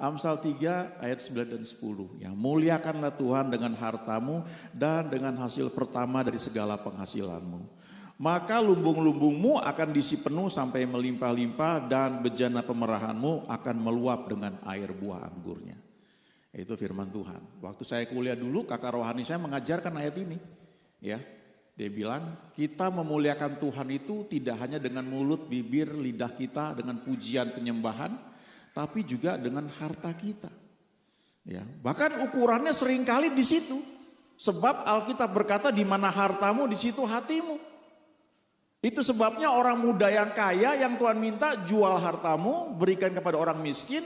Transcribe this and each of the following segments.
Amsal 3 ayat 9 dan 10. Ya, muliakanlah Tuhan dengan hartamu dan dengan hasil pertama dari segala penghasilanmu. Maka lumbung-lumbungmu akan diisi penuh sampai melimpah-limpah dan bejana pemerahanmu akan meluap dengan air buah anggurnya. Itu firman Tuhan. Waktu saya kuliah dulu, kakak rohani saya mengajarkan ayat ini. Ya, dia bilang kita memuliakan Tuhan itu tidak hanya dengan mulut, bibir, lidah kita dengan pujian penyembahan, tapi juga dengan harta kita. Ya, bahkan ukurannya seringkali di situ. Sebab Alkitab berkata di mana hartamu di situ hatimu. Itu sebabnya orang muda yang kaya yang Tuhan minta jual hartamu, berikan kepada orang miskin,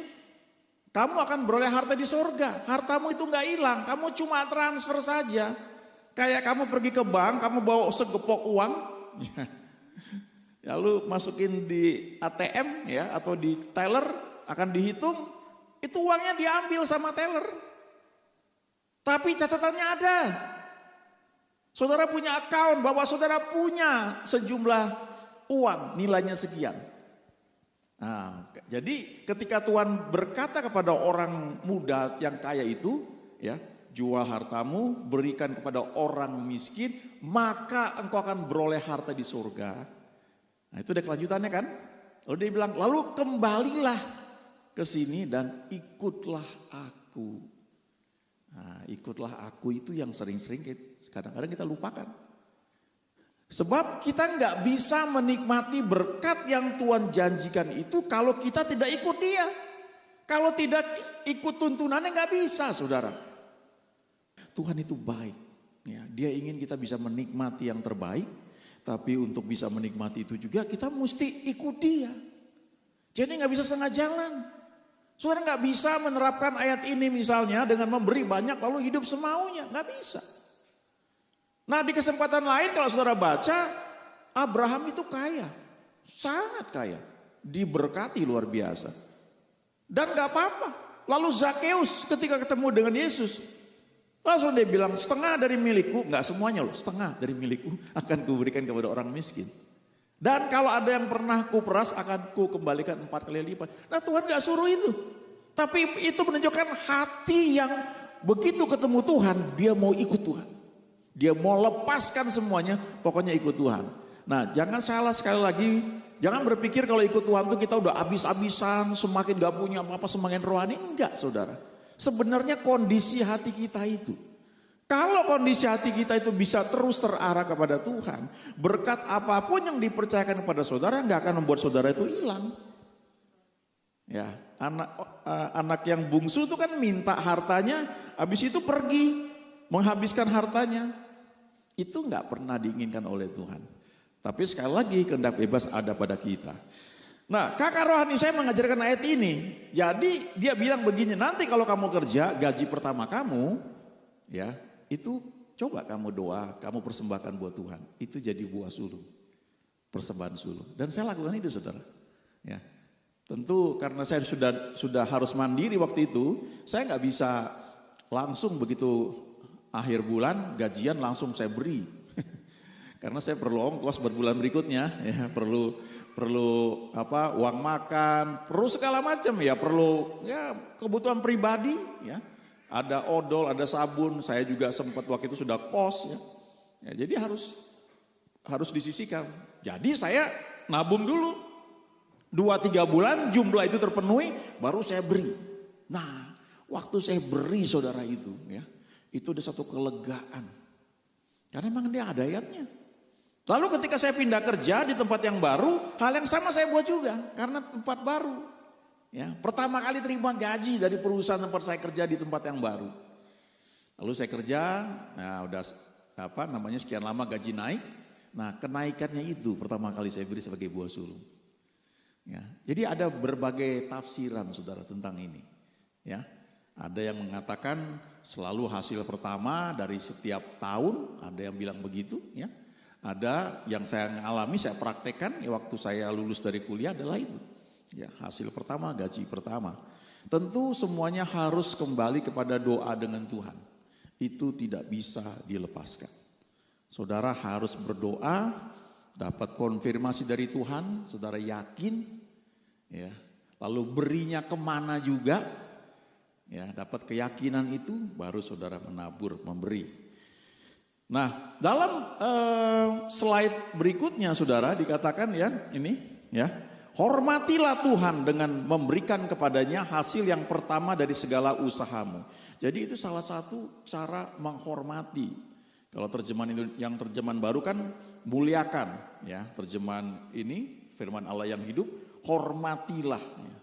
kamu akan beroleh harta di sorga. Hartamu itu nggak hilang, kamu cuma transfer saja. Kayak kamu pergi ke bank, kamu bawa segepok uang, lalu masukin di ATM ya atau di teller akan dihitung, itu uangnya diambil sama teller. Tapi catatannya ada. Saudara punya account bahwa saudara punya sejumlah uang nilainya sekian. Nah, jadi ketika Tuhan berkata kepada orang muda yang kaya itu, ya, jual hartamu, berikan kepada orang miskin, maka engkau akan beroleh harta di surga. Nah, itu ada kelanjutannya kan? Lalu dia bilang, lalu kembalilah ke sini dan ikutlah aku. Nah, ikutlah aku itu yang sering-sering kadang-kadang kita lupakan. Sebab kita nggak bisa menikmati berkat yang Tuhan janjikan itu kalau kita tidak ikut dia. Kalau tidak ikut tuntunannya nggak bisa, saudara. Tuhan itu baik. Ya, dia ingin kita bisa menikmati yang terbaik. Tapi untuk bisa menikmati itu juga kita mesti ikut dia. Jadi nggak bisa setengah jalan. Saudara nggak bisa menerapkan ayat ini misalnya dengan memberi banyak lalu hidup semaunya. Nggak bisa. Nah di kesempatan lain kalau saudara baca, Abraham itu kaya. Sangat kaya. Diberkati luar biasa. Dan nggak apa-apa. Lalu Zakeus ketika ketemu dengan Yesus, langsung dia bilang setengah dari milikku, nggak semuanya loh, setengah dari milikku akan kuberikan kepada orang miskin. Dan kalau ada yang pernah kuperas akan ku kembalikan 4 kali lipat. Nah Tuhan gak suruh itu. Tapi itu menunjukkan hati yang begitu ketemu Tuhan, dia mau ikut Tuhan. Dia mau lepaskan semuanya, pokoknya ikut Tuhan. Nah jangan salah sekali lagi, jangan berpikir kalau ikut Tuhan itu kita udah habis-habisan, semakin gak punya apa-apa, semakin rohani. Enggak saudara. Sebenarnya kondisi hati kita itu. Kalau kondisi hati kita itu bisa terus terarah kepada Tuhan, berkat apapun yang dipercayakan kepada saudara nggak akan membuat saudara itu hilang. Ya, anak yang bungsu itu kan minta hartanya, habis itu pergi menghabiskan hartanya. Itu nggak pernah diinginkan oleh Tuhan. Tapi sekali lagi kehendak bebas ada pada kita. Nah, kakak rohani saya mengajarkan ayat ini. Jadi dia bilang begini, nanti kalau kamu kerja gaji pertama kamu, ya. Itu coba kamu doa, kamu persembahkan buat Tuhan. Itu jadi buah sulung, persembahan sulung. Dan saya lakukan itu saudara. Ya, tentu karena saya sudah harus mandiri waktu itu, saya nggak bisa langsung begitu akhir bulan gajian langsung saya beri. Karena saya perlu ongkos buat bulan berikutnya, ya, perlu apa uang makan, perlu segala macam ya, perlu ya kebutuhan pribadi ya. Ada odol, ada sabun, saya juga sempat waktu itu sudah kos ya. Ya jadi harus disisihkan. Jadi saya nabung dulu 2-3 bulan jumlah itu terpenuhi baru saya beri. Nah waktu saya beri saudara itu ya, itu ada satu kelegaan. Karena memang dia ada ayatnya. Lalu ketika saya pindah kerja di tempat yang baru, hal yang sama saya buat juga karena tempat baru. Ya, pertama kali terima gaji dari perusahaan tempat saya kerja di tempat yang baru. Lalu saya kerja, nah udah apa namanya sekian lama gaji naik. Nah kenaikannya itu pertama kali saya beri sebagai buah sulung. Ya, jadi ada berbagai tafsiran saudara tentang ini. Ya, ada yang mengatakan selalu hasil pertama dari setiap tahun, ada yang bilang begitu. Ya, ada yang saya alami, saya praktekkan ya, waktu saya lulus dari kuliah adalah itu. Ya, hasil pertama, gaji pertama. Tentu semuanya harus kembali kepada doa dengan Tuhan. Itu tidak bisa dilepaskan. Saudara harus berdoa, dapat konfirmasi dari Tuhan, saudara yakin, ya. Lalu berinya kemana juga, Ya, dapat keyakinan itu baru saudara menabur, memberi. Nah, dalam slide berikutnya saudara dikatakan ya, ini ya, hormatilah Tuhan dengan memberikan kepadanya hasil yang pertama dari segala usahamu. Jadi itu salah satu cara menghormati. Kalau terjemahan itu, yang terjemahan baru kan muliakan, ya. Terjemahan ini firman Allah yang hidup, hormatilah. Ya.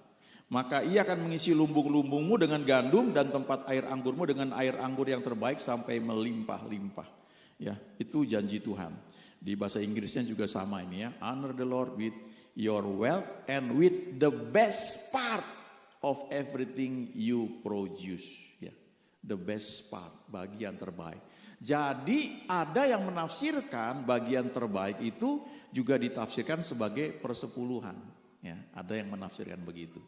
Maka ia akan mengisi lumbung-lumbungmu dengan gandum dan tempat air anggurmu dengan air anggur yang terbaik sampai melimpah-limpah. Ya, itu janji Tuhan. Di bahasa Inggrisnya juga sama ini ya. Honor the Lord with your wealth and with the best part of everything you produce. Ya, the best part, bagian terbaik. Jadi ada yang menafsirkan bagian terbaik itu juga ditafsirkan sebagai persepuluhan. Ya, ada yang menafsirkan begitu.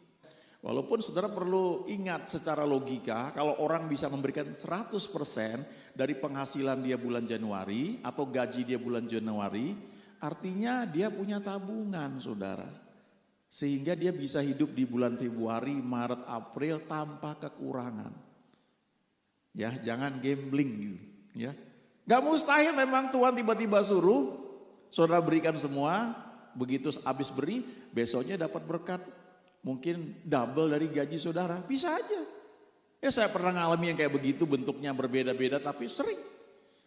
Walaupun saudara perlu ingat secara logika, kalau orang bisa memberikan 100% dari penghasilan dia bulan Januari atau gaji dia bulan Januari, artinya dia punya tabungan saudara. Sehingga dia bisa hidup di bulan Februari, Maret, April tanpa kekurangan. Ya, jangan gambling gitu. Ya, gak mustahil memang Tuhan tiba-tiba suruh saudara berikan semua, begitu habis beri, besoknya dapat berkat. Mungkin double dari gaji saudara, bisa aja. Ya saya pernah ngalami yang kayak begitu, bentuknya berbeda-beda tapi sering.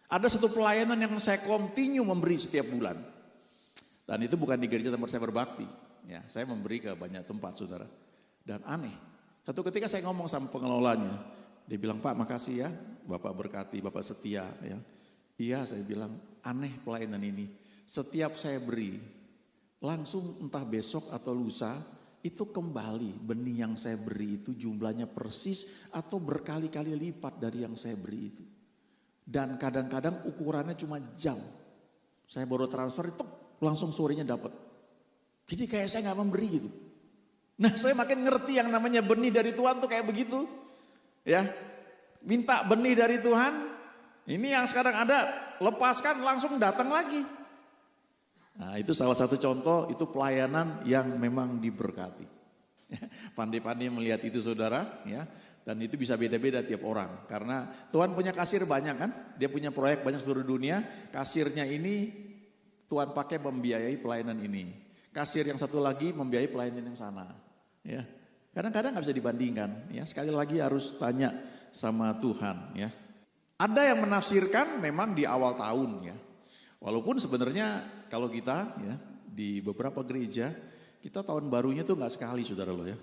Ada satu pelayanan yang saya continue memberi setiap bulan. Dan itu bukan di gereja tempat saya berbakti. Ya, saya memberi ke banyak tempat saudara. Dan aneh, satu ketika saya ngomong sama pengelolanya, dia bilang, Pak makasih ya, Bapak berkati, Bapak setia. Ya. Iya saya bilang, aneh pelayanan ini. Setiap saya beri, langsung entah besok atau lusa, itu kembali benih yang saya beri itu jumlahnya persis atau berkali-kali lipat dari yang saya beri itu. Dan kadang-kadang ukurannya cuma jam. Saya baru transfer itu langsung sorenya dapat. Jadi kayak saya gak memberi gitu. Nah saya makin ngerti yang namanya benih dari Tuhan tuh kayak begitu. Ya, minta benih dari Tuhan. Ini yang sekarang ada, lepaskan langsung datang lagi. Nah itu salah satu contoh, itu pelayanan yang memang diberkati. Pandai-pandai melihat itu saudara, ya. Dan itu bisa beda-beda tiap orang. Karena Tuhan punya kasir banyak kan, dia punya proyek banyak seluruh dunia. Kasirnya ini Tuhan pakai membiayai pelayanan ini. Kasir yang satu lagi membiayai pelayanan yang sana. Ya, kadang-kadang nggak bisa dibandingkan. Ya, sekali lagi harus tanya sama Tuhan. Ya, ada yang menafsirkan memang di awal tahun ya. Walaupun sebenarnya kalau kita ya di beberapa gereja kita tahun barunya tuh nggak sekali saudara lo ya.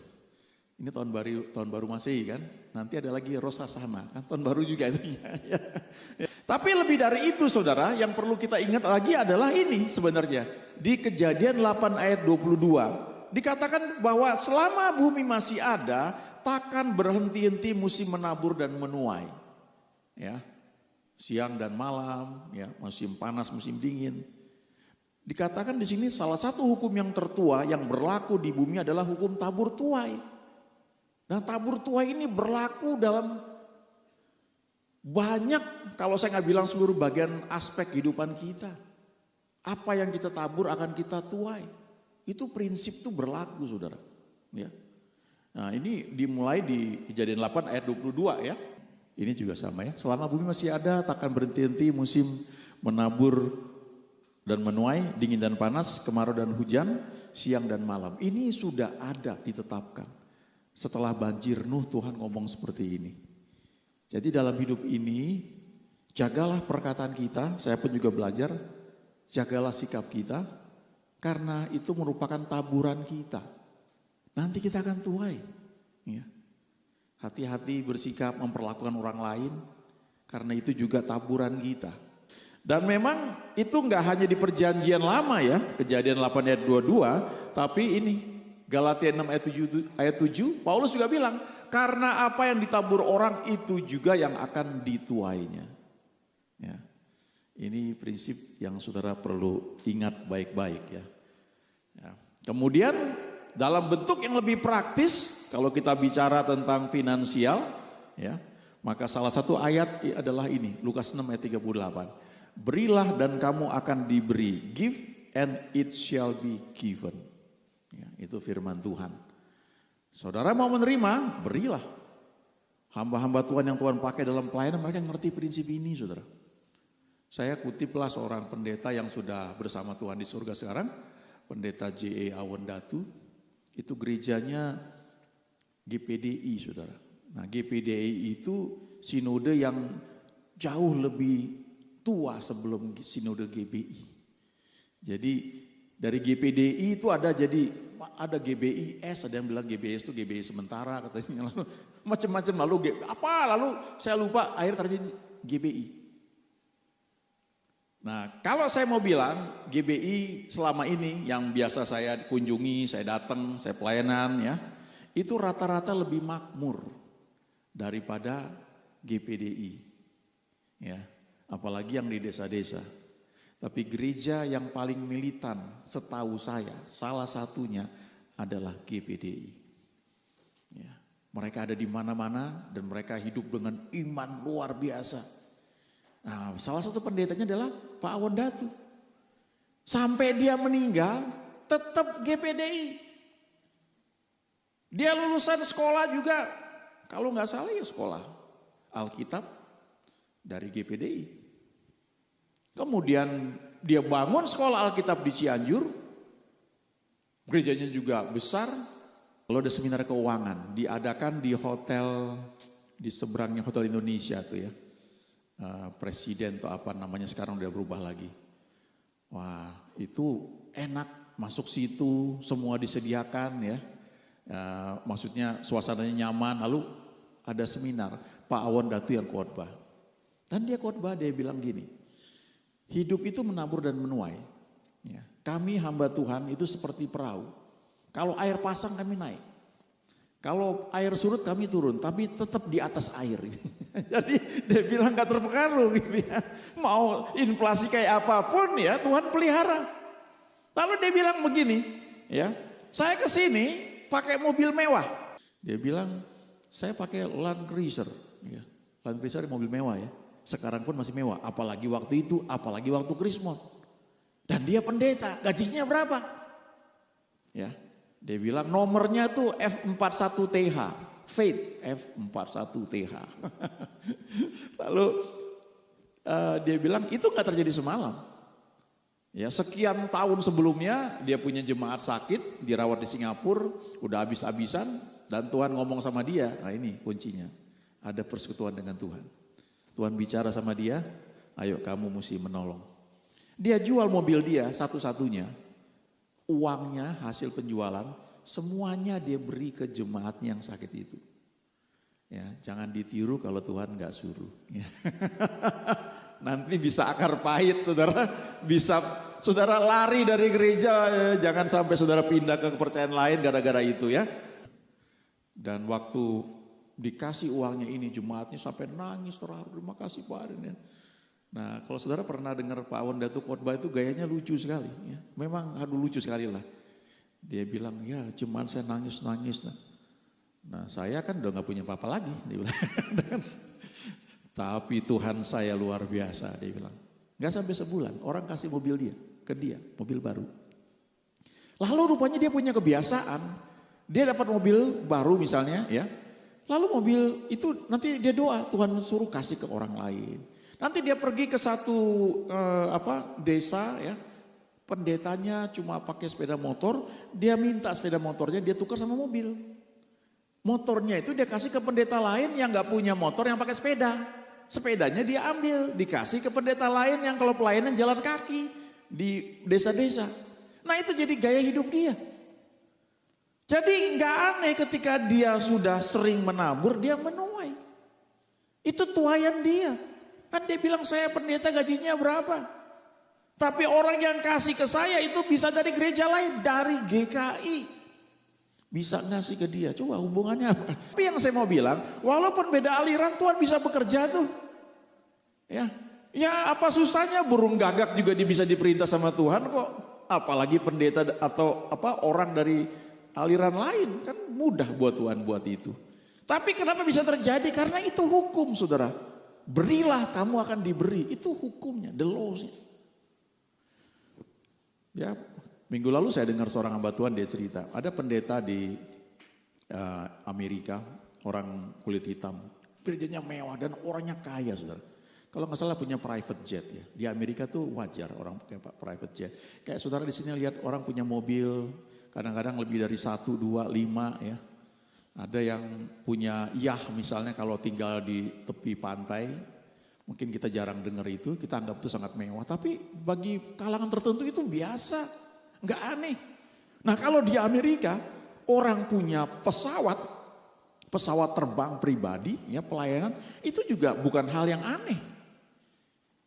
Ini tahun baru Masehi kan. Nanti ada lagi Rosh Hashanah kan tahun baru juga itu. Ya. Tapi lebih dari itu saudara, yang perlu kita ingat lagi adalah ini sebenarnya. Di Kejadian 8 ayat 22 dikatakan bahwa selama bumi masih ada, takkan berhenti-henti musim menabur dan menuai. Ya. Siang dan malam, ya, musim panas, musim dingin. Dikatakan di sini salah satu hukum yang tertua yang berlaku di bumi adalah hukum tabur tuai. Nah tabur tuai ini berlaku dalam banyak, kalau saya nggak bilang seluruh bagian aspek kehidupan kita. Apa yang kita tabur akan kita tuai. Itu prinsip itu berlaku saudara. Ya. Nah ini dimulai di Kejadian 8 ayat 22 ya. Ini juga sama ya, selama bumi masih ada takkan berhenti-henti musim menabur dan menuai, dingin dan panas, kemarau dan hujan, siang dan malam. Ini sudah ada ditetapkan. Setelah banjir Nuh Tuhan ngomong seperti ini. Jadi dalam hidup ini, jagalah perkataan kita, saya pun juga belajar, jagalah sikap kita, karena itu merupakan taburan kita. Nanti kita akan tuai. Ya. Hati-hati bersikap memperlakukan orang lain, karena itu juga taburan kita. Dan memang itu enggak hanya di perjanjian lama ya, Kejadian 8 ayat 22, tapi ini Galatia 6 ayat 7, Paulus juga bilang, karena apa yang ditabur orang itu juga yang akan dituainya. Ya. Ini prinsip yang saudara perlu ingat baik-baik ya. Ya. Kemudian dalam bentuk yang lebih praktis, kalau kita bicara tentang finansial, ya, maka salah satu ayat adalah ini, Lukas 6 ayat 38. Berilah dan kamu akan diberi, give and it shall be given. Ya, itu firman Tuhan. Saudara mau menerima, berilah. Hamba-hamba Tuhan yang Tuhan pakai dalam pelayanan, mereka ngerti prinsip ini, saudara. Saya kutiplah seorang pendeta yang sudah bersama Tuhan di surga sekarang, pendeta J.E. Awondatu, itu gerejanya GPDI, saudara. Nah, GPDI itu sinode yang jauh lebih tua sebelum sinode GBI. Jadi dari GPDI itu ada GBIS, ada yang bilang GBIS itu GBI sementara katanya, lalu macam-macam, lalu saya lupa, akhir terjadi GBI. Nah, kalau saya mau bilang GBI selama ini yang biasa saya kunjungi, saya datang, saya pelayanan ya, itu rata-rata lebih makmur daripada GPDI. Ya, apalagi yang di desa-desa. Tapi gereja yang paling militan setahu saya, salah satunya adalah GPDI. Ya, mereka ada di mana-mana dan mereka hidup dengan iman luar biasa. Nah, salah satu pendetanya adalah Pak Awondatu. Sampai dia meninggal, tetap GPDI. Dia lulusan sekolah juga, kalau nggak salah ya sekolah Alkitab dari GPDI. Kemudian dia bangun sekolah Alkitab di Cianjur, gerejanya juga besar. Lalu ada seminar keuangan, diadakan di hotel, di seberangnya Hotel Indonesia tuh ya. Presiden atau apa namanya sekarang udah berubah lagi. Wah, itu enak, masuk situ semua disediakan ya. Maksudnya suasananya nyaman. Lalu ada seminar, Pak Awondatu yang khotbah. Dan dia khotbah, dia bilang gini, hidup itu menabur dan menuai. Ya, kami hamba Tuhan itu seperti perahu. Kalau air pasang kami naik. Kalau air surut kami turun, tapi tetap di atas air. Jadi dia bilang gak terpengaruh gitu ya. Mau inflasi kayak apapun ya Tuhan pelihara. Lalu dia bilang begini, ya, saya kesini pakai mobil mewah. Dia bilang saya pakai Land Cruiser. Ya, Land Cruiser mobil mewah ya. Sekarang pun masih mewah, apalagi waktu itu, apalagi waktu Krismon. Dan dia pendeta, gajinya berapa? Ya. Dia bilang nomornya tuh F41TH, Faith F41TH. Lalu dia bilang itu gak terjadi semalam. Ya, sekian tahun sebelumnya dia punya jemaat sakit, dirawat di Singapura, udah habis-habisan, dan Tuhan ngomong sama dia, nah ini kuncinya, ada persekutuan dengan Tuhan. Tuhan bicara sama dia, ayo kamu mesti menolong. Dia jual mobil dia satu-satunya. Uangnya hasil penjualan semuanya dia beri ke jemaatnya yang sakit itu. Ya, jangan ditiru kalau Tuhan nggak suruh. Ya. Nanti bisa akar pahit, saudara. Bisa saudara lari dari gereja, jangan sampai saudara pindah ke kepercayaan lain gara-gara itu ya. Dan waktu dikasih uangnya ini jemaatnya sampai nangis terharu, terima kasih Pak. Ya. Nah, kalau saudara pernah dengar Pak Awondatu khotbah itu gayanya lucu sekali. Ya. Memang lucu sekali lah. Dia bilang, ya cuman saya nangis-nangis. Nah, saya kan udah gak punya apa-apa lagi. Dia bilang. Tapi Tuhan saya luar biasa, dia bilang. Gak sampai sebulan, orang kasih mobil dia, ke dia, mobil baru. Lalu rupanya dia punya kebiasaan. Dia dapat mobil baru misalnya ya. Lalu mobil itu nanti dia doa, Tuhan suruh kasih ke orang lain. Nanti dia pergi ke satu desa ya, pendetanya cuma pakai sepeda motor, dia minta sepeda motornya dia tukar sama mobil. Motornya itu dia kasih ke pendeta lain yang gak punya motor yang pakai sepeda. Sepedanya dia ambil, dikasih ke pendeta lain yang kalau pelayanan jalan kaki di desa-desa. Nah itu jadi gaya hidup dia. Jadi gak aneh ketika dia sudah sering menabur, dia menuai. Itu tuaian dia. Kan dia bilang saya pendeta gajinya berapa. Tapi orang yang kasih ke saya itu bisa dari gereja lain, dari GKI. Bisa ngasih ke dia, coba hubungannya apa. Tapi yang saya mau bilang, walaupun beda aliran Tuhan bisa bekerja tuh. Ya apa susahnya burung gagak juga bisa diperintah sama Tuhan kok. Apalagi pendeta atau orang dari aliran lain, kan mudah buat Tuhan buat itu. Tapi kenapa bisa terjadi? Karena itu hukum saudara. Berilah kamu akan diberi, itu hukumnya, the law sih. Ya, minggu lalu saya dengar seorang hamba Tuhan dia cerita, ada pendeta di Amerika, orang kulit hitam. Gerejanya mewah dan orangnya kaya, saudara. Kalau nggak salah punya private jet ya. Di Amerika tuh wajar orang pakai private jet. Kayak saudara di sini lihat orang punya mobil, kadang-kadang lebih dari 1, 2, 5 ya. Ada yang punya yacht misalnya kalau tinggal di tepi pantai. Mungkin kita jarang dengar itu, kita anggap itu sangat mewah. Tapi bagi kalangan tertentu itu biasa, nggak aneh. Nah kalau di Amerika, orang punya pesawat terbang pribadi, ya pelayanan, itu juga bukan hal yang aneh.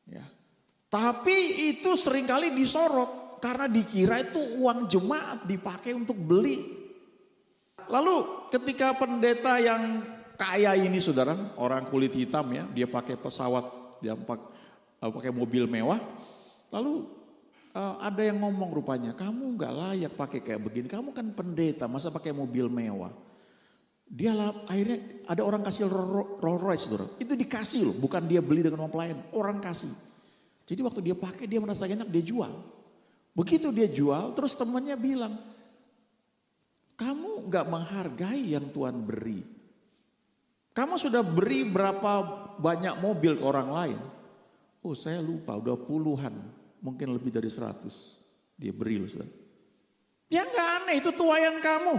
Ya. Tapi itu seringkali disorot, karena dikira itu uang jemaat dipakai untuk beli. Lalu ketika pendeta yang kaya ini saudara, orang kulit hitam ya, dia pakai pesawat, dia pakai mobil mewah. Lalu ada yang ngomong rupanya, kamu nggak layak pakai kayak begini, kamu kan pendeta, masa pakai mobil mewah. Dia akhirnya ada orang kasih Rolls Royce saudara, itu dikasih loh, bukan dia beli dengan uang pelayan, orang kasih. Jadi waktu dia pakai dia merasa enak, dia jual. Begitu dia jual, terus temannya bilang, kamu nggak menghargai yang Tuhan beri. Kamu sudah beri berapa banyak mobil ke orang lain? Oh saya lupa, udah puluhan, mungkin lebih dari 100. Dia beri loh saudara. Ya nggak aneh, itu tuayan kamu.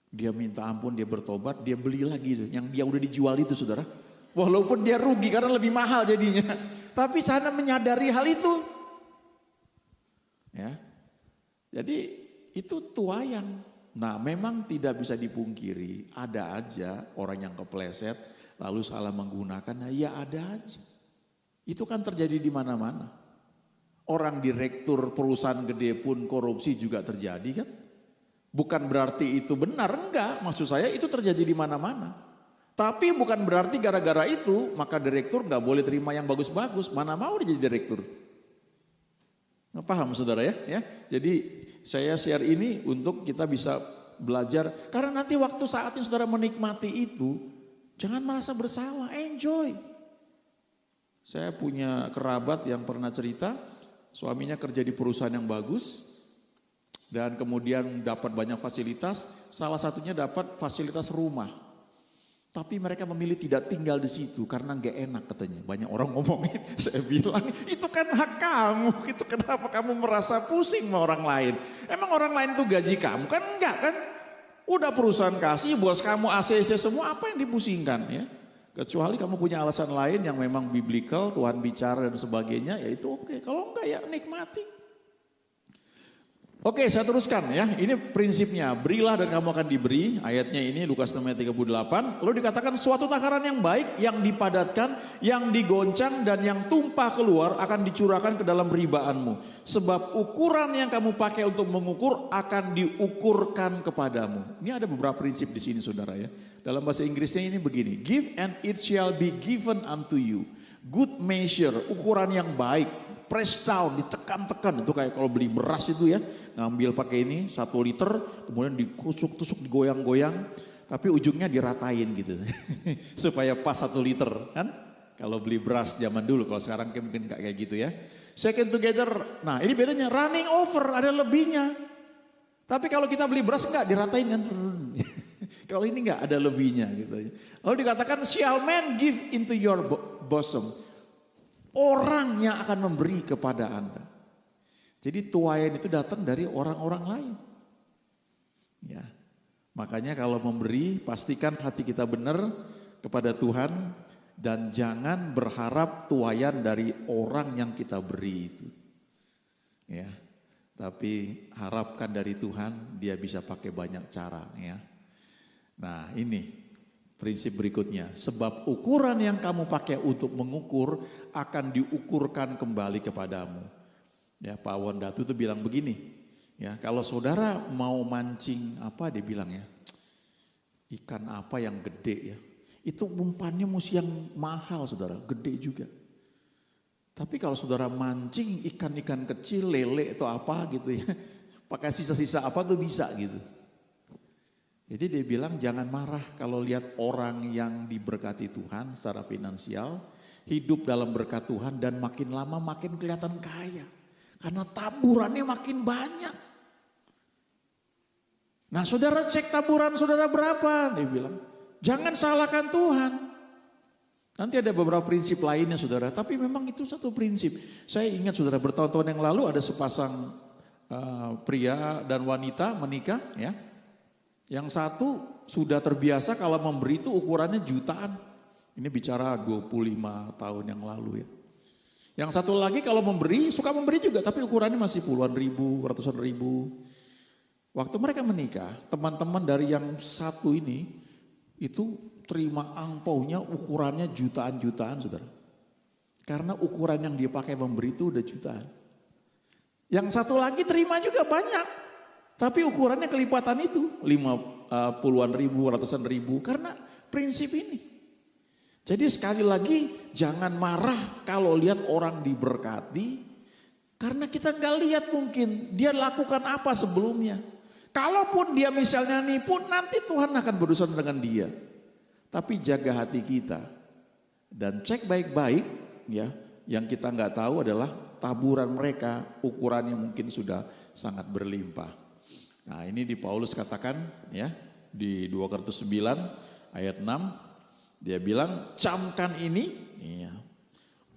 Dia minta ampun, dia bertobat, dia beli lagi tuh, yang dia udah dijual itu saudara. Walaupun dia rugi karena lebih mahal jadinya. Tapi sana menyadari hal itu. Ya, jadi itu tuayan. Nah memang tidak bisa dipungkiri, ada aja orang yang kepleset lalu salah menggunakan, nah ya ada aja. Itu kan terjadi di mana-mana. Orang direktur perusahaan gede pun korupsi juga terjadi kan. Bukan berarti itu benar, enggak. Maksud saya itu terjadi di mana-mana. Tapi bukan berarti gara-gara itu maka direktur enggak boleh terima yang bagus-bagus. Mana mau dia jadi direktur. Nah, paham saudara ya? Jadi saya share ini untuk kita bisa belajar. Karena nanti waktu saatnya saudara menikmati itu, jangan merasa bersalah, enjoy. Saya punya kerabat yang pernah cerita, suaminya kerja di perusahaan yang bagus, dan kemudian dapat banyak fasilitas, salah satunya dapat fasilitas rumah. Tapi mereka memilih tidak tinggal di situ karena nggak enak katanya. Banyak orang ngomongin, saya bilang itu kan hak kamu, itu kenapa kamu merasa pusing sama orang lain? Emang orang lain itu gaji kamu? Kan enggak kan? Udah perusahaan kasih, bos kamu ACC semua, apa yang dipusingkan ya? Kecuali kamu punya alasan lain yang memang biblical, Tuhan bicara dan sebagainya, ya itu oke. Kalau enggak ya nikmati. Oke, saya teruskan ya. Ini prinsipnya, berilah dan kamu akan diberi. Ayatnya ini Lukas 6 ayat 38. Lalu dikatakan suatu takaran yang baik, yang dipadatkan, yang digoncang dan yang tumpah keluar akan dicurahkan ke dalam ribaanmu. Sebab ukuran yang kamu pakai untuk mengukur akan diukurkan kepadamu. Ini ada beberapa prinsip di sini saudara ya. Dalam bahasa Inggrisnya ini begini. Give and it shall be given unto you. Good measure, ukuran yang baik. Press down, ditekan-tekan, itu kayak kalau beli beras itu ya, ngambil pakai ini 1 liter, kemudian dikusuk-tusuk, digoyang-goyang, tapi ujungnya diratain gitu, supaya pas 1 liter kan, kalau beli beras zaman dulu, kalau sekarang mungkin kayak gitu ya. Second together, nah ini bedanya, running over, ada lebihnya, tapi kalau kita beli beras enggak, diratain kan, kalau ini enggak ada lebihnya gitu. Lalu dikatakan, shall man give into your bosom. Orang yang akan memberi kepada Anda. Jadi tuayan itu datang dari orang-orang lain. Ya. Makanya kalau memberi pastikan hati kita benar kepada Tuhan dan jangan berharap tuayan dari orang yang kita beri itu. Ya. Tapi harapkan dari Tuhan, dia bisa pakai banyak cara ya. Nah, ini prinsip berikutnya, sebab ukuran yang kamu pakai untuk mengukur akan diukurkan kembali kepadamu. Ya, Pak Wondatu itu bilang begini, ya kalau saudara mau mancing apa dia bilang ya, ikan apa yang gede ya, itu umpannya mesti yang mahal saudara, gede juga. Tapi kalau saudara mancing ikan-ikan kecil, lele atau apa gitu ya, pakai sisa-sisa apa tuh bisa gitu. Jadi dia bilang jangan marah kalau lihat orang yang diberkati Tuhan secara finansial, hidup dalam berkat Tuhan dan makin lama makin kelihatan kaya. Karena taburannya makin banyak. Nah saudara cek taburan saudara berapa, dia bilang. Jangan salahkan Tuhan. Nanti ada beberapa prinsip lainnya saudara, tapi memang itu satu prinsip. Saya ingat saudara bertahun-tahun yang lalu ada sepasang pria dan wanita menikah ya. Yang satu sudah terbiasa kalau memberi itu ukurannya jutaan. Ini bicara 25 tahun yang lalu ya. Yang satu lagi kalau memberi, suka memberi juga tapi ukurannya masih puluhan ribu, ratusan ribu. Waktu mereka menikah, teman-teman dari yang satu ini itu terima angpaunya ukurannya jutaan-jutaan saudara. Karena ukuran yang dia pakai memberi itu udah jutaan. Yang satu lagi terima juga banyak. Tapi ukurannya kelipatan itu. 50-an ribu, ratusan ribu. Karena prinsip ini. Jadi sekali lagi jangan marah kalau lihat orang diberkati. Karena kita nggak lihat mungkin dia lakukan apa sebelumnya. Kalaupun dia misalnya nipu, nanti Tuhan akan berurusan dengan dia. Tapi jaga hati kita dan cek baik-baik ya. Yang kita nggak tahu adalah taburan mereka ukurannya mungkin sudah sangat berlimpah. Nah ini di Paulus katakan ya di 2 Korintus 9 ayat 6 dia bilang camkan ini. Iya.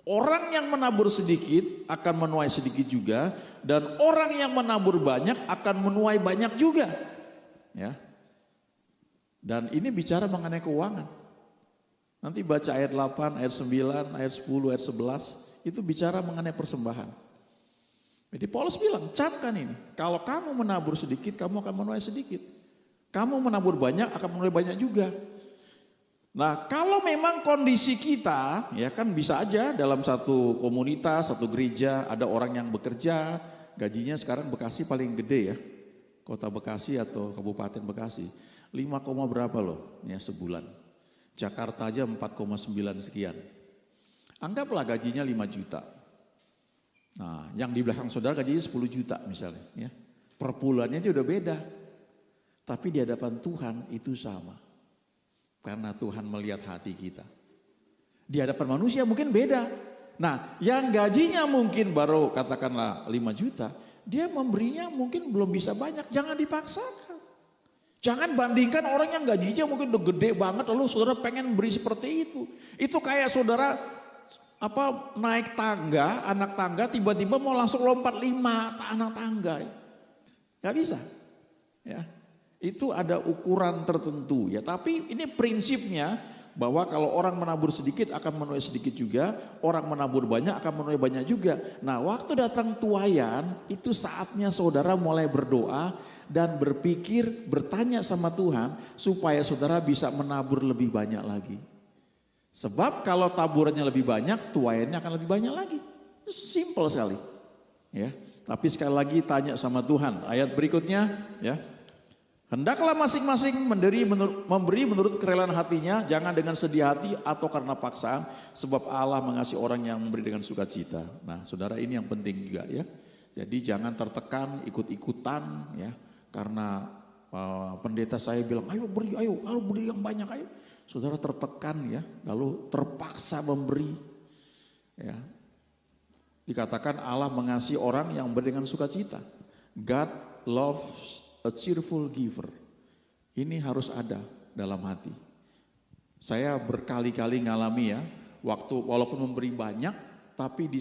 Orang yang menabur sedikit akan menuai sedikit juga dan orang yang menabur banyak akan menuai banyak juga. Ya. Dan ini bicara mengenai keuangan. Nanti baca ayat 8, ayat 9, ayat 10, ayat 11. Itu bicara mengenai persembahan. Jadi Paulus bilang, camkan ini. Kalau kamu menabur sedikit, kamu akan menuai sedikit. Kamu menabur banyak, akan menuai banyak juga. Nah kalau memang kondisi kita, ya kan bisa aja dalam satu komunitas, satu gereja, ada orang yang bekerja, gajinya sekarang Bekasi paling gede ya. Kota Bekasi atau Kabupaten Bekasi. 5, berapa loh ya sebulan. Jakarta aja 4,9 sekian. Anggaplah gajinya 5 juta. Nah yang di belakang saudara gajinya 10 juta misalnya. Ya. Per bulannya aja udah beda. Tapi di hadapan Tuhan itu sama. Karena Tuhan melihat hati kita. Di hadapan manusia mungkin beda. Nah yang gajinya mungkin baru katakanlah 5 juta. Dia memberinya mungkin belum bisa banyak. Jangan dipaksakan. Jangan bandingkan orang yang gajinya mungkin udah gede banget lalu saudara pengen beri seperti itu. Itu kayak saudara naik tangga, anak tangga tiba-tiba mau langsung lompat 5 anak tangga. Gak bisa. Ya. Itu ada ukuran tertentu ya. Tapi ini prinsipnya bahwa kalau orang menabur sedikit akan menuai sedikit juga. Orang menabur banyak akan menuai banyak juga. Nah waktu datang tuaian itu saatnya saudara mulai berdoa. Dan berpikir, bertanya sama Tuhan supaya saudara bisa menabur lebih banyak lagi. Sebab kalau taburannya lebih banyak, tuaiannya akan lebih banyak lagi. Itu simple sekali. Ya, tapi sekali lagi tanya sama Tuhan. Ayat berikutnya, ya. Hendaklah masing-masing memberi menurut kerelaan hatinya, jangan dengan sedih hati atau karena paksaan, sebab Allah mengasihi orang yang memberi dengan sukacita. Nah, saudara ini yang penting juga ya. Jadi jangan tertekan, ikut-ikutan, ya. Karena pendeta saya bilang, ayo beri yang banyak, ayo. Saudara tertekan ya, lalu terpaksa memberi. Ya. Dikatakan Allah mengasihi orang yang memberi dengan sukacita. God loves a cheerful giver. Ini harus ada dalam hati. Saya berkali-kali ngalami ya, waktu walaupun memberi banyak, tapi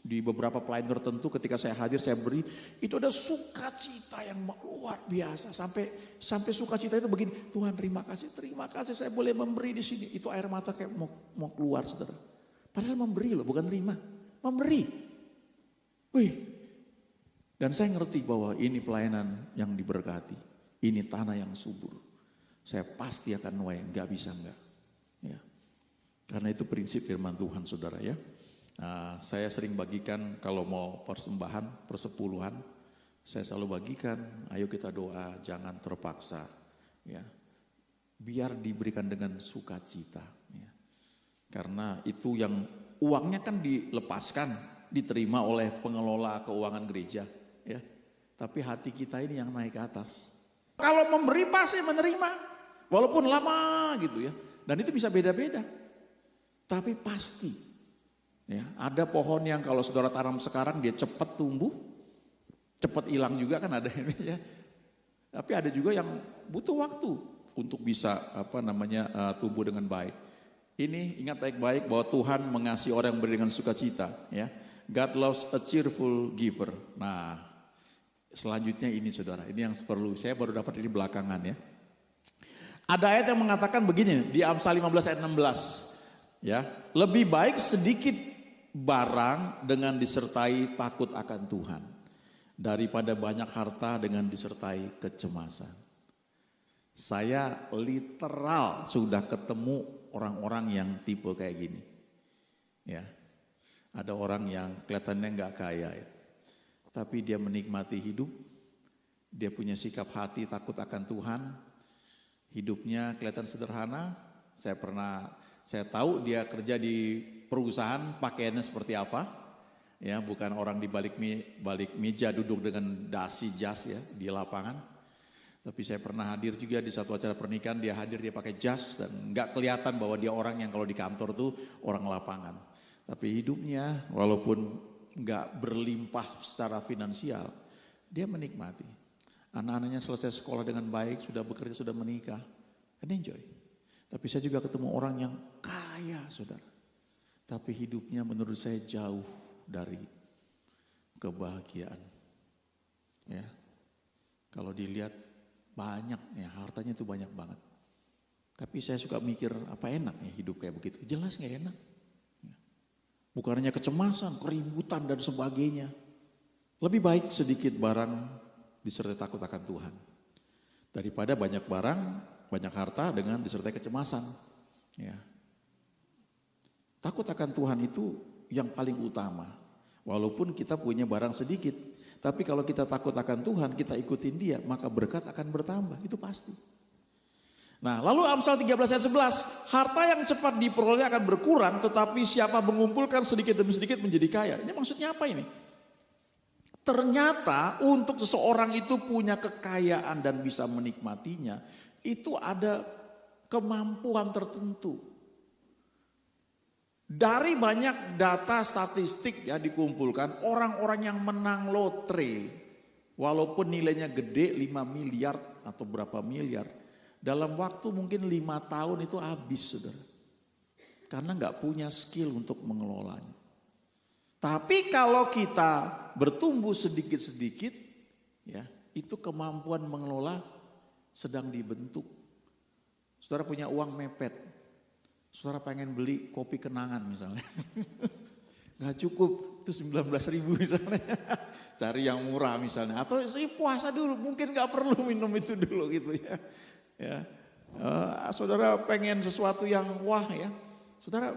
di beberapa pelayan tertentu ketika saya hadir saya beri itu ada sukacita yang luar biasa sampai sukacita itu begini, Tuhan terima kasih saya boleh memberi di sini. Itu air mata kayak mau keluar saudara. Padahal memberi loh, bukan terima, memberi. Wih, dan saya ngerti bahwa ini pelayanan yang diberkati, ini tanah yang subur. Saya pasti akan nuai, nggak bisa enggak. Ya. Karena itu prinsip firman Tuhan saudara ya. Nah, saya sering bagikan kalau mau persembahan, persepuluhan, saya selalu bagikan, ayo kita doa, jangan terpaksa, ya, biar diberikan dengan sukacita, ya. Karena itu yang uangnya kan dilepaskan, diterima oleh pengelola keuangan gereja, ya, tapi hati kita ini yang naik ke atas. Kalau memberi pasti menerima, walaupun lama gitu ya, dan itu bisa beda-beda, tapi pasti. Ya, ada pohon yang kalau saudara tanam sekarang dia cepat tumbuh, cepat hilang juga kan ada ini ya. Tapi ada juga yang butuh waktu untuk bisa tumbuh dengan baik. Ini ingat baik-baik bahwa Tuhan mengasihi orang yang beri dengan sukacita, ya. God loves a cheerful giver. Nah, selanjutnya ini saudara, ini yang perlu saya baru dapat ini belakangan ya. Ada ayat yang mengatakan begini di Amsal 15 ayat 16, ya. Lebih baik sedikit barang dengan disertai takut akan Tuhan daripada banyak harta dengan disertai kecemasan. Saya literal sudah ketemu orang-orang yang tipe kayak gini. Ya. Ada orang yang kelihatannya nggak kaya ya. Tapi dia menikmati hidup. Dia punya sikap hati takut akan Tuhan. Hidupnya kelihatan sederhana. Saya tahu dia kerja di perusahaan, pakaiannya seperti apa. Ya, bukan orang di balik meja duduk dengan dasi jas ya di lapangan. Tapi saya pernah hadir juga di satu acara pernikahan, dia hadir dia pakai jas dan nggak kelihatan bahwa dia orang yang kalau di kantor tuh orang lapangan. Tapi hidupnya walaupun nggak berlimpah secara finansial, dia menikmati. Anak-anaknya selesai sekolah dengan baik, sudah bekerja, sudah menikah, and enjoy. Tapi saya juga ketemu orang yang kaya, saudara. Tapi hidupnya menurut saya jauh dari kebahagiaan. Ya, kalau dilihat banyak ya, hartanya itu banyak banget. Tapi saya suka mikir apa enak ya hidup kayak begitu. Jelas gak enak. Bukan hanya kecemasan, keributan dan sebagainya. Lebih baik sedikit barang disertai takut akan Tuhan. Daripada banyak barang, banyak harta dengan disertai kecemasan. Ya. Takut akan Tuhan itu yang paling utama. Walaupun kita punya barang sedikit. Tapi kalau kita takut akan Tuhan, kita ikutin dia, maka berkat akan bertambah, itu pasti. Nah, lalu Amsal 13 ayat 11, harta yang cepat diperoleh akan berkurang, tetapi siapa mengumpulkan sedikit demi sedikit menjadi kaya. Ini maksudnya apa ini? Ternyata untuk seseorang itu punya kekayaan dan bisa menikmatinya, itu ada kemampuan tertentu. Dari banyak data statistik ya dikumpulkan, orang-orang yang menang lotre, walaupun nilainya gede 5 miliar atau berapa miliar, dalam waktu mungkin 5 tahun itu habis, saudara. Karena nggak punya skill untuk mengelolanya. Tapi kalau kita bertumbuh sedikit-sedikit, ya itu kemampuan mengelola sedang dibentuk. Saudara punya uang mepet. Saudara pengen beli kopi kenangan misalnya. Gak cukup, itu 19.000 misalnya. Cari yang murah misalnya. Atau puasa dulu, mungkin gak perlu minum itu dulu gitu ya. Saudara pengen sesuatu yang wah ya. Saudara,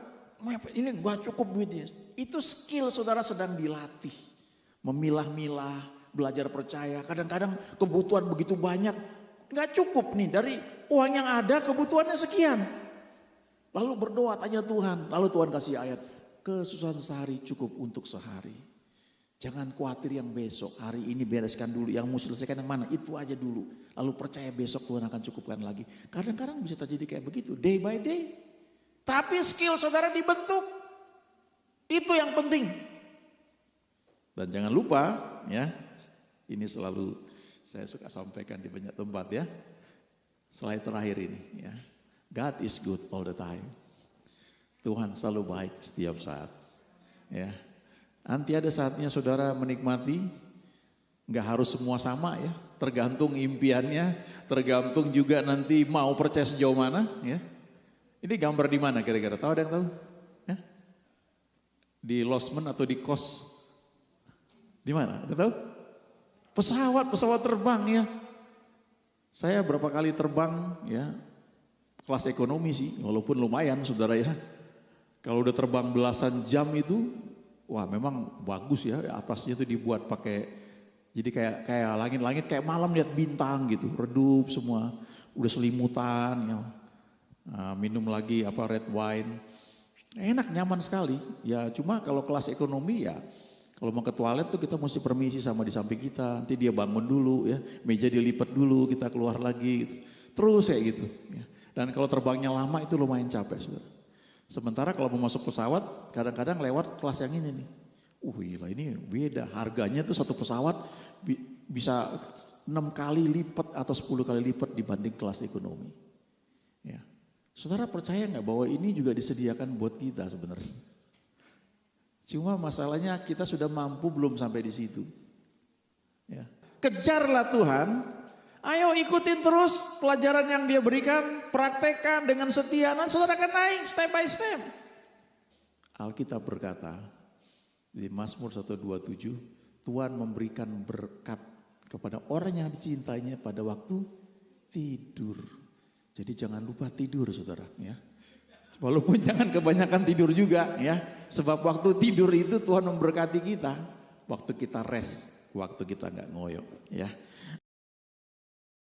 ini gak cukup duitnya. Itu skill saudara sedang dilatih. Memilah-milah, belajar percaya. Kadang-kadang kebutuhan begitu banyak. Gak cukup nih, dari uang yang ada kebutuhannya sekian. Lalu berdoa tanya Tuhan, lalu Tuhan kasih ayat, kesusahan sehari cukup untuk sehari. Jangan khawatir yang besok, hari ini bereskan dulu, yang mau selesaikan yang mana, itu aja dulu. Lalu percaya besok Tuhan akan cukupkan lagi. Kadang-kadang bisa terjadi kayak begitu, day by day. Tapi skill saudara dibentuk, itu yang penting. Dan jangan lupa ya, ini selalu saya suka sampaikan di banyak tempat ya. Slide terakhir ini ya. God is good all the time. Tuhan selalu baik setiap saat. Ya. Nanti ada saatnya saudara menikmati, nggak harus semua sama ya. Tergantung impiannya, tergantung juga nanti mau percaya sejauh mana. Ya. Ini gambar di mana kira-kira? Tahu ada yang tahu? Ya? Di Losmen atau di Kos? Di mana? Ada tahu? Pesawat terbang ya. Saya berapa kali terbang ya. Kelas ekonomi sih, walaupun lumayan saudara ya. Kalau udah terbang belasan jam itu, wah memang bagus ya. Atasnya itu dibuat pakai, jadi kayak langit-langit kayak malam lihat bintang gitu, redup semua. Udah selimutan ya. Minum lagi red wine. Enak, nyaman sekali. Ya cuma kalau kelas ekonomi ya, kalau mau ke toilet tuh kita mesti permisi sama di samping kita. Nanti dia bangun dulu ya, meja dilipat dulu, kita keluar lagi. Gitu. Terus kayak gitu ya. Dan kalau terbangnya lama itu lumayan capek, saudara. Sementara kalau mau masuk pesawat, kadang-kadang lewat kelas yang ini nih. Gila ini beda, harganya tuh satu pesawat bisa 6 kali lipat atau 10 kali lipat dibanding kelas ekonomi. Ya. Saudara percaya nggak bahwa ini juga disediakan buat kita sebenarnya? Cuma masalahnya kita sudah mampu belum sampai di situ. Ya. Kejarlah Tuhan, ayo ikutin terus pelajaran yang dia berikan, praktekkan dengan setia, dan saudara akan naik step by step. Alkitab berkata di Mazmur 127, Tuhan memberikan berkat kepada orang yang dicintainya pada waktu tidur. Jadi jangan lupa tidur saudara ya. Walaupun jangan kebanyakan tidur juga ya. Sebab waktu tidur itu Tuhan memberkati kita. Waktu kita rest, waktu kita nggak ngoyo ya.